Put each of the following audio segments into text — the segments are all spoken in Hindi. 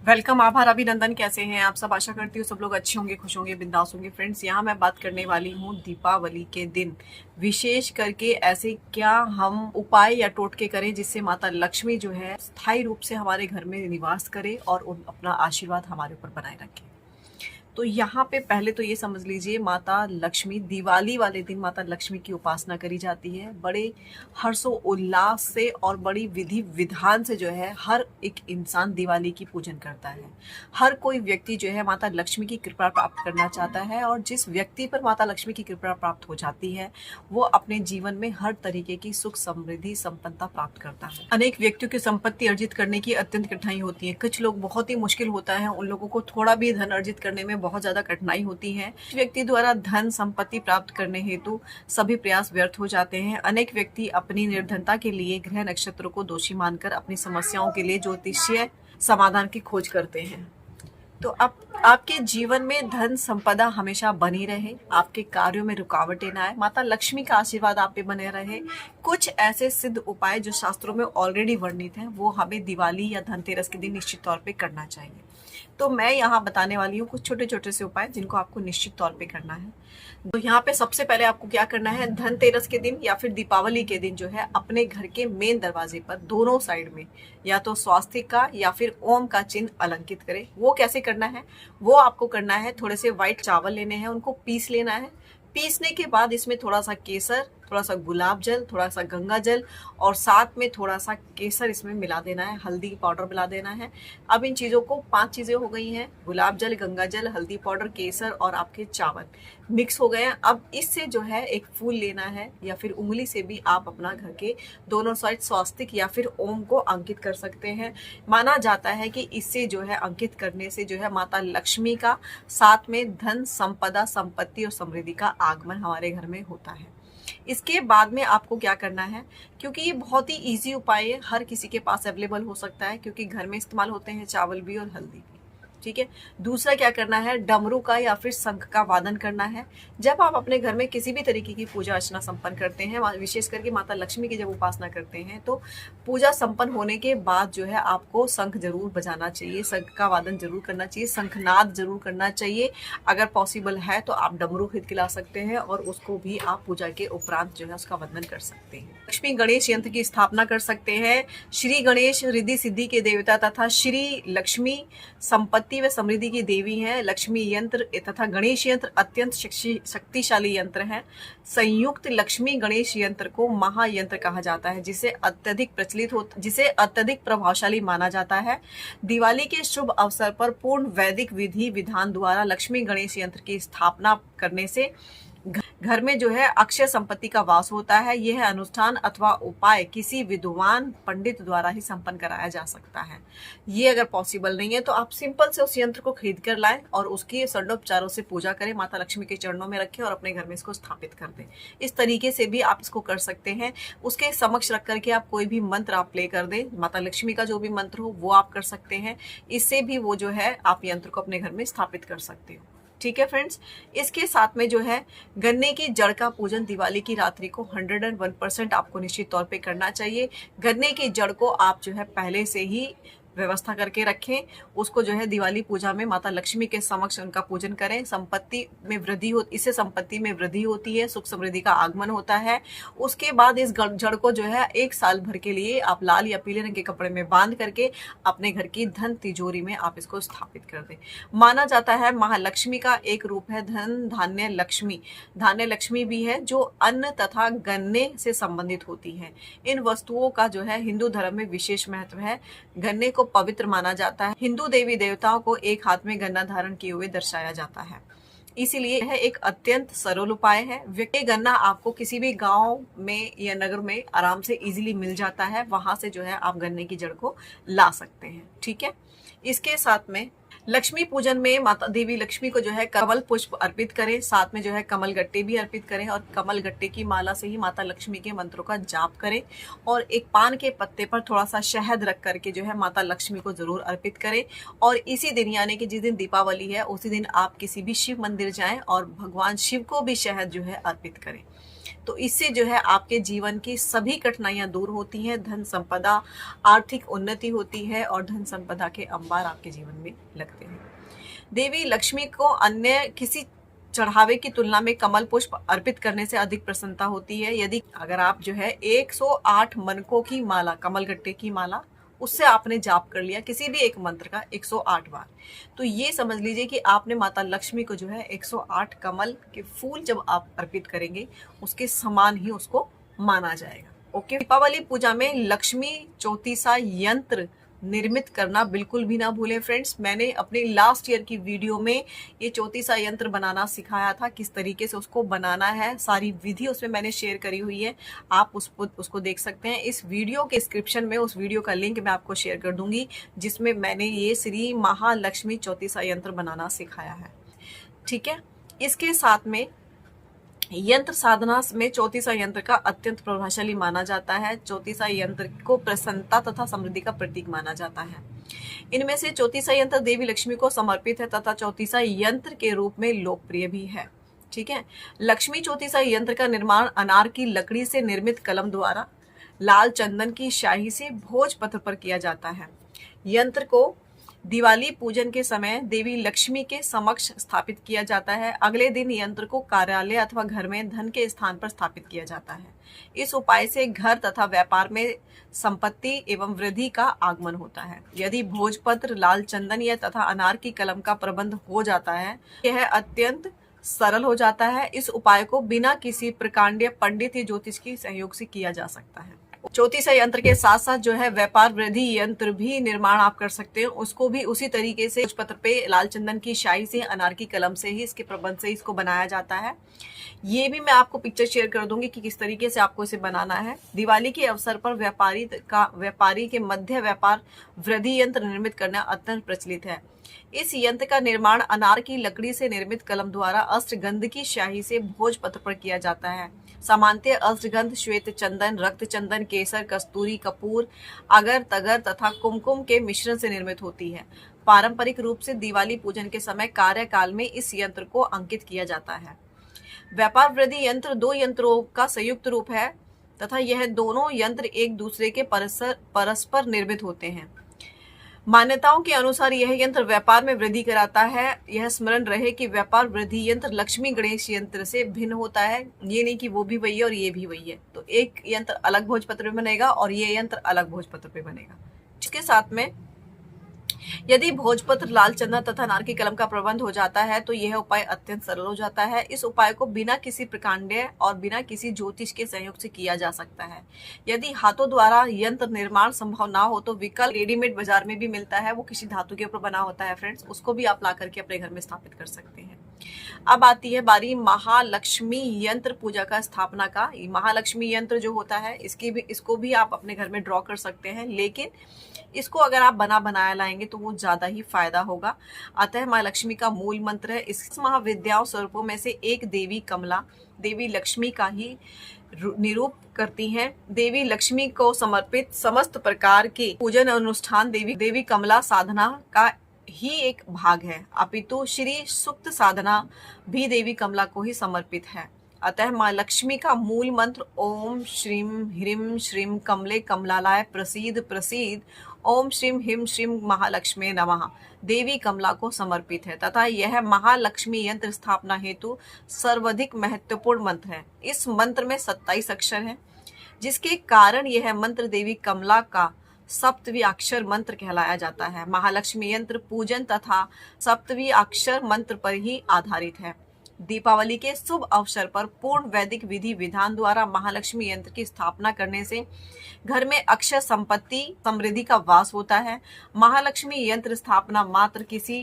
वेलकम। आभार अभिनंदन। कैसे हैं आप सब? आशा करती हूँ सब लोग अच्छे होंगे, खुश होंगे, बिंदास होंगे। फ्रेंड्स, यहाँ मैं बात करने वाली हूँ दीपावली के दिन विशेष करके ऐसे क्या हम उपाय या टोटके करें जिससे माता लक्ष्मी जो है स्थायी रूप से हमारे घर में निवास करे और अपना आशीर्वाद हमारे ऊपर बनाए रखे। तो यहाँ पे पहले तो ये समझ लीजिए, माता लक्ष्मी दिवाली वाले दिन माता लक्ष्मी की उपासना करी जाती है। बड़े हर्षो उल्लास से और बड़ी विधि विधान से जो है हर एक इंसान दिवाली की पूजन करता है। हर कोई व्यक्ति जो है माता लक्ष्मी की कृपा प्राप्त करना चाहता है, और जिस व्यक्ति पर माता लक्ष्मी की कृपा प्राप्त हो जाती है वो अपने जीवन में हर तरीके की सुख समृद्धि संपन्नता प्राप्त करता है। अनेक व्यक्तियों की संपत्ति अर्जित करने की अत्यंत कठिनाई होती है। कुछ लोग बहुत ही मुश्किल होता है, उन लोगों को थोड़ा भी धन अर्जित करने में बहुत ज्यादा कठिनाई होती है। व्यक्ति द्वारा धन संपत्ति प्राप्त करने हेतु सभी प्रयास व्यर्थ हो जाते हैं। अनेक व्यक्ति अपनी निर्धनता के लिए ग्रह नक्षत्रों को दोषी मानकर अपनी समस्याओं के लिए ज्योतिषीय समाधान की खोज करते हैं। तो अब आपके जीवन में धन संपदा हमेशा बनी रहे, आपके कार्यों में रुकावटें ना आए, माता लक्ष्मी का आशीर्वाद आप पे बने रहे। कुछ ऐसे सिद्ध उपाय जो शास्त्रों में ऑलरेडी वर्णित हैं वो हमें दिवाली या धनतेरस के दिन निश्चित तौर पे करना चाहिए। तो मैं यहाँ बताने वाली हूँ कुछ छोटे छोटे से उपाय जिनको आपको निश्चित तौर पे करना है। तो यहाँ पे सबसे पहले आपको क्या करना है, धनतेरस के दिन या फिर दीपावली के दिन जो है अपने घर के मेन दरवाजे पर दोनों साइड में या तो स्वास्तिक का या फिर ओम का चिन्ह अलंकित करें। वो कैसे करना है, वो आपको करना है, थोड़े से व्हाइट चावल लेने हैं, उनको पीस लेना है। पीसने के बाद इसमें थोड़ा सा केसर, थोड़ा सा गुलाब जल, थोड़ा सा गंगा जल और साथ में थोड़ा सा केसर इसमें मिला देना है, हल्दी पाउडर मिला देना है। अब इन चीज़ों को 5 चीज़ें हो गई हैं, गुलाब जल, गंगा जल, हल्दी पाउडर, केसर और आपके चावल मिक्स हो गए हैं। अब इससे जो है एक फूल लेना है या फिर उंगली से भी आप अपना घर के दोनों साइड स्वास्तिक या फिर ओम को अंकित कर सकते हैं। माना जाता है कि इससे जो है अंकित करने से जो है माता लक्ष्मी का साथ में धन संपदा संपत्ति और समृद्धि का आगमन हमारे घर में होता है। इसके बाद में आपको क्या करना है, क्योंकि ये बहुत ही इजी उपाय है, हर किसी के पास अवेलेबल हो सकता है क्योंकि घर में इस्तेमाल होते हैं चावल भी और हल्दी भी। ठीक है। दूसरा क्या करना है, डमरू का या फिर शंख का वादन करना है। जब आप अपने घर में किसी भी तरीके की पूजा अर्चना संपन्न करते हैं, विशेष करके माता लक्ष्मी की जब उपासना करते हैं, तो पूजा संपन्न होने के बाद जो है आपको शंख जरूर बजाना चाहिए, शंख का वादन जरूर करना चाहिए, शंखनाद जरूर करना चाहिए। अगर पॉसिबल है तो आप डमरू खरीद के ला सकते हैं और उसको भी आप पूजा के उपरांत जो है उसका वंदन कर सकते हैं। लक्ष्मी गणेश यंत्र की स्थापना कर सकते हैं। श्री गणेश रिद्धि सिद्धि के देवता तथा श्री लक्ष्मी संपत्ति व समृद्धि की देवी हैं। लक्ष्मी यंत्र तथा गणेश यंत्र अत्यंत शक्तिशाली यंत्र हैं। संयुक्त लक्ष्मी गणेश यंत्र को महायंत्र कहा जाता है, जिसे अत्यधिक प्रभावशाली माना जाता है। दिवाली के शुभ अवसर पर पूर्ण वैदिक विधि विधान द्वारा लक्ष्मी गणेश यंत्र की स्थापना करने से घर में जो है अक्षय संपत्ति का वास होता है। यह अनुष्ठान अथवा उपाय किसी विद्वान पंडित द्वारा ही संपन्न कराया जा सकता है। ये अगर पॉसिबल नहीं है तो आप सिंपल से उस यंत्र को खरीद कर लाएं और उसकी षडोपचारों से पूजा करें, माता लक्ष्मी के चरणों में रखें और अपने घर में इसको स्थापित कर दें। इस तरीके से भी आप इसको कर सकते हैं। उसके समक्ष रख करके आप कोई भी मंत्र आप प्ले कर दें, माता लक्ष्मी का जो भी मंत्र हो वो आप कर सकते हैं। इससे भी वो जो है आप यंत्र को अपने घर में स्थापित कर सकते हो। ठीक है फ्रेंड्स, इसके साथ में जो है गन्ने की जड़ का पूजन दिवाली की रात्रि को 101% आपको निश्चित तौर पे करना चाहिए। गन्ने की जड़ को आप जो है पहले से ही व्यवस्था करके रखें, उसको जो है दिवाली पूजा में माता लक्ष्मी के समक्ष उनका पूजन करें। संपत्ति में वृद्धि हो, इससे संपत्ति में वृद्धि होती है, सुख समृद्धि का आगमन होता है। उसके बाद इस जड़ को जो है 1 साल भर के लिए आप लाल या पीले रंग के कपड़े में बांध करके अपने घर की धन तिजोरी में आप इसको स्थापित कर दें। माना जाता है महालक्ष्मी का एक रूप है धन धान्य लक्ष्मी। धान्य लक्ष्मी भी है जो अन्न तथा गन्ने से संबंधित होती है। इन वस्तुओं का जो है हिंदू धर्म में विशेष महत्व है। गन्ने को पवित्र माना जाता है। हिंदू देवी देवताओं को एक हाथ में गन्ना धारण किए हुए दर्शाया जाता है, इसीलिए यह एक अत्यंत सरल उपाय है। व्यक्ति गन्ना आपको किसी भी गांव में या नगर में आराम से इजीली मिल जाता है, वहां से जो है आप गन्ने की जड़ को ला सकते हैं। ठीक है। इसके साथ में लक्ष्मी पूजन में माता देवी लक्ष्मी को जो है कमल पुष्प अर्पित करें, साथ में जो है कमल गट्टे भी अर्पित करें और कमल गट्टे की माला से ही माता लक्ष्मी के मंत्रों का जाप करें और एक पान के पत्ते पर थोड़ा सा शहद रख करके जो है माता लक्ष्मी को जरूर अर्पित करें। और इसी दिन यानी कि जिस दिन दीपावली है उसी दिन आप किसी भी शिव मंदिर जाएं और भगवान शिव को भी शहद जो है अर्पित करें। तो इससे जो है आपके जीवन की सभी कठिनाइयां दूर होती हैं, धन संपदा, आर्थिक उन्नति होती है और धन संपदा के अंबार आपके जीवन में लगते हैं। देवी लक्ष्मी को अन्य किसी चढ़ावे की तुलना में कमल पुष्प अर्पित करने से अधिक प्रसन्नता होती है। यदि अगर आप जो है 108 मनकों की माला, कमल गट्टे की माला, उससे आपने जाप कर लिया किसी भी एक मंत्र का 108 बार, तो ये समझ लीजिए कि आपने माता लक्ष्मी को जो है 108 कमल के फूल जब आप अर्पित करेंगे उसके समान ही उसको माना जाएगा। ओके, दीपावली पूजा में लक्ष्मी चौतीसा यंत्र निर्मित करना बिल्कुल भी ना भूलें फ्रेंड्स। मैंने अपने लास्ट ईयर की वीडियो में ये चौतीसा यंत्र बनाना सिखाया था, किस तरीके से उसको बनाना है, सारी विधि उसमें मैंने शेयर करी हुई है, आप उसको देख सकते हैं। इस वीडियो के डिस्क्रिप्शन में उस वीडियो का लिंक मैं आपको शेयर कर दूंगी, जिसमें मैंने ये श्री महालक्ष्मी चौतीसा यंत्र बनाना सिखाया है। ठीक है, इसके साथ में यंत्र साधना में चौतीसा यंत्र का अत्यंत प्रभावशाली माना जाता है। चौतीसा यंत्र को प्रसन्नता तथा समृद्धि का प्रतीक माना जाता है। इनमें से चौतीसा यंत्र देवी लक्ष्मी को समर्पित है तथा चौतीसा यंत्र के रूप में लोकप्रिय भी है। ठीक है, लक्ष्मी चौतीसा यंत्र का निर्माण अनार की लकड़ी से निर्मित कलम द्वारा लाल चंदन की शाही से भोजपत्र पर किया जाता है। यंत्र को दिवाली पूजन के समय देवी लक्ष्मी के समक्ष स्थापित किया जाता है। अगले दिन यंत्र को कार्यालय अथवा घर में धन के स्थान पर स्थापित किया जाता है। इस उपाय से घर तथा व्यापार में संपत्ति एवं वृद्धि का आगमन होता है। यदि भोजपत्र, लाल चंदन या तथा अनार की कलम का प्रबंध हो जाता है, यह अत्यंत सरल हो जाता है। इस उपाय को बिना किसी प्रकांड पंडित या ज्योतिष की सहयोग से किया जा सकता है। चौतीसा यंत्र के साथ साथ जो है व्यापार वृद्धि यंत्र भी निर्माण आप कर सकते हैं। उसको भी उसी तरीके से पत्र पे लाल चंदन की शाही से, अनार की कलम से ही, इसके प्रबंध से इसको बनाया जाता है। ये भी मैं आपको पिक्चर शेयर कर दूंगी कि किस तरीके से आपको इसे बनाना है। दिवाली के अवसर पर व्यापारी के मध्य व्यापार वृद्धि यंत्र निर्मित करना अत्यंत प्रचलित है। इस यंत्र का निर्माण अनार की लकड़ी से निर्मित कलम द्वारा अष्टगंध की शाही से भोजपत्र पर किया जाता है। सामान्यतः अष्टगंध श्वेत चंदन, रक्त चंदन, केसर, कस्तूरी, कपूर, अगर, तगर तथा कुमकुम के मिश्रण से निर्मित होती है। पारंपरिक रूप से दिवाली पूजन के समय कार्यकाल में इस यंत्र को अंकित किया जाता है। व्यापार वृद्धि यंत्र 2 यंत्रों का संयुक्त रूप है तथा यह दोनों यंत्र एक दूसरे के परस्पर निर्मित होते हैं। मान्यताओं के अनुसार यह यंत्र व्यापार में वृद्धि कराता है। यह स्मरण रहे कि व्यापार वृद्धि यंत्र लक्ष्मी गणेश यंत्र से भिन्न होता है। ये नहीं कि वो भी वही है और ये भी वही है, तो एक यंत्र अलग भोजपत्र पे बनेगा और ये यंत्र अलग भोजपत्र पे बनेगा। इसके साथ में यदि भोजपत्र, लाल चंदन तथा अनार की कलम का प्रबंध हो जाता है तो यह उपाय अत्यंत सरल हो जाता है। इस उपाय को बिना किसी प्रकांड और बिना किसी ज्योतिष के सहयोग से किया जा सकता है। यदि हाथों द्वारा यंत्र निर्माण संभव ना हो तो विकल्प रेडीमेड बाजार में भी मिलता है, वो किसी धातु के ऊपर बना होता है फ्रेंड्स, उसको भी आप ला करके अपने घर में स्थापित कर सकते हैं। अब आती है बारी महालक्ष्मी यंत्र पूजा का स्थापना का। महालक्ष्मी यंत्र जो होता है इसको भी आप अपने घर में ड्रॉ कर सकते हैं, लेकिन इसको अगर आप बनाया लाएंगे तो वो ज्यादा ही फायदा होगा। अतः माँ लक्ष्मी का मूल मंत्र है। इस महाविद्याओं स्वरूपों में से एक देवी कमला देवी लक्ष्मी का ही निरूप करती हैं। देवी लक्ष्मी को समर्पित समस्त प्रकार के पूजन अनुष्ठान देवी कमला साधना का ही एक भाग है, अपितु श्री सुक्त साधना भी देवी कमला को ही समर्पित है। अतः माँ लक्ष्मी का मूल मंत्र ओम श्रीम ह्रीम श्रीम कमले कमलालाय प्रसीद प्रसीद, ओम श्रीम हिम श्रीम महालक्ष्मी नमः देवी कमला को समर्पित है तथा यह महालक्ष्मी यंत्र स्थापना हेतु सर्वाधिक महत्वपूर्ण मंत्र है। इस मंत्र में 27 अक्षर हैं, जिसके कारण यह मंत्र देवी कमला का सप्तवी अक्षर मंत्र कहलाया जाता है। महालक्ष्मी यंत्र पूजन तथा सप्तवी अक्षर मंत्र पर ही आधारित है। दीपावली के शुभ अवसर पर पूर्ण वैदिक विधि विधान द्वारा महालक्ष्मी यंत्र की स्थापना करने से घर में अक्षय संपत्ति समृद्धि का वास होता है। महालक्ष्मी यंत्र स्थापना मात्र किसी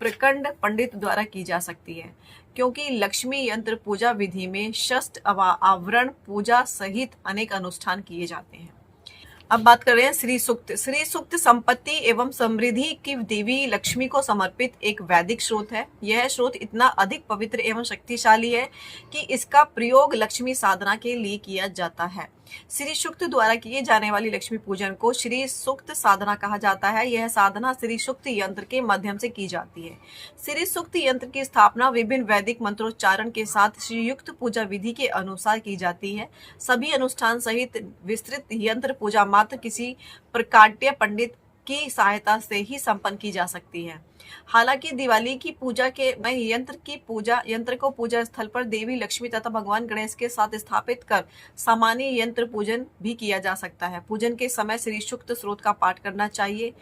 प्रकंड पंडित द्वारा की जा सकती है, क्योंकि लक्ष्मी यंत्र पूजा विधि में षष्ठ आवरण पूजा सहित अनेक अनुष्ठान किए जाते हैं। अब बात कर रहे हैं श्री सूक्त। श्री सूक्त संपत्ति एवं समृद्धि की देवी लक्ष्मी को समर्पित एक वैदिक स्रोत है। यह स्रोत इतना अधिक पवित्र एवं शक्तिशाली है कि इसका प्रयोग लक्ष्मी साधना के लिए किया जाता है। श्री सूक्त द्वारा किए जाने वाली लक्ष्मी पूजन को श्री सूक्त साधना कहा जाता है। यह साधना श्री सूक्त यंत्र के माध्यम से की जाती है। श्री सूक्त यंत्र की स्थापना विभिन्न वैदिक मंत्रोच्चारण के साथ श्रीयुक्त पूजा विधि के अनुसार की जाती है। सभी अनुष्ठान सहित विस्तृत यंत्र पूजा मात्र किसी प्रकाट्य पंडित की सहायता से ही संपन्न की जा सकती है। हालांकि दिवाली की पूजा के में यंत्र को पूजा स्थल पर देवी लक्ष्मी तथा भगवान गणेश के साथ स्थापित कर सामान्य यंत्र पूजन भी किया जा सकता है। पूजन के समय श्री सूक्त स्त्रोत का पाठ करना चाहिए।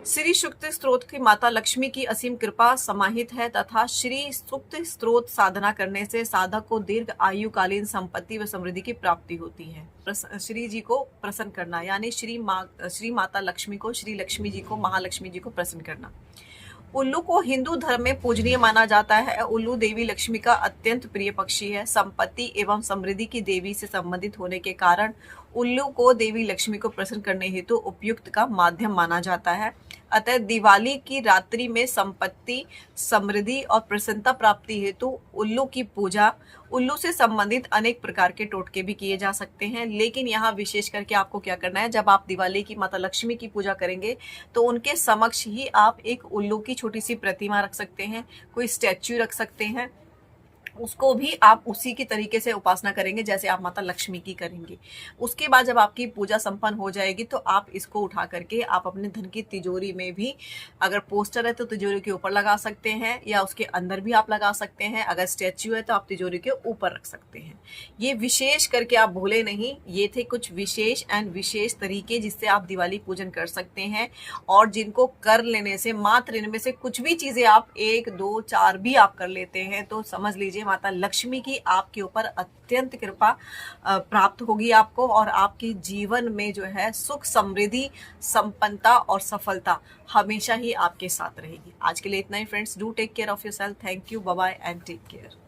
श्री सूक्त स्त्रोत की माता लक्ष्मी की असीम कृपा समाहित है तथा श्री सूक्त स्त्रोत साधना करने से साधक को दीर्घ आयुकालीन संपत्ति व समृद्धि की प्राप्ति होती है। श्री जी को प्रसन्न करना यानी श्री माता लक्ष्मी को, श्री लक्ष्मी जी को, महालक्ष्मी जी को प्रसन्न करना। उल्लू को हिंदू धर्म में पूजनीय माना जाता है। उल्लू देवी लक्ष्मी का अत्यंत प्रिय पक्षी है। संपत्ति एवं समृद्धि की देवी से संबंधित होने के कारण उल्लू को देवी लक्ष्मी को प्रसन्न करने हेतु उपयुक्त का माध्यम माना जाता है। अतः दिवाली की रात्रि में संपत्ति, समृद्धि और प्रसन्नता प्राप्ति हेतु उल्लू की पूजा, उल्लू से संबंधित अनेक प्रकार के टोटके भी किए जा सकते हैं। लेकिन यहाँ विशेष करके आपको क्या करना है, जब आप दिवाली की माता लक्ष्मी की पूजा करेंगे तो उनके समक्ष ही आप एक उल्लू की छोटी सी प्रतिमा रख सकते हैं, कोई स्टैच्यू रख सकते हैं। उसको भी आप उसी की तरीके से उपासना करेंगे जैसे आप माता लक्ष्मी की करेंगे। उसके बाद जब आपकी पूजा संपन्न हो जाएगी तो आप इसको उठा करके आप अपने धन की तिजोरी में भी, अगर पोस्टर है तो तिजोरी के ऊपर लगा सकते हैं या उसके अंदर भी आप लगा सकते हैं। अगर स्टैच्यू है तो आप तिजोरी के ऊपर रख सकते हैं। ये विशेष करके आप भूले नहीं, ये थे कुछ विशेष तरीके जिससे आप दिवाली पूजन कर सकते हैं और जिनको कर लेने से मात्र इनमें से कुछ भी चीजें आप 1, 2, 4 भी आप कर लेते हैं तो समझ लीजिए माता लक्ष्मी की आपके ऊपर अत्यंत कृपा प्राप्त होगी आपको और आपके जीवन में जो है सुख, समृद्धि, संपन्नता और सफलता हमेशा ही आपके साथ रहेगी। आज के लिए इतना ही friends. Do take care of yourself. Thank you, bye bye and take care.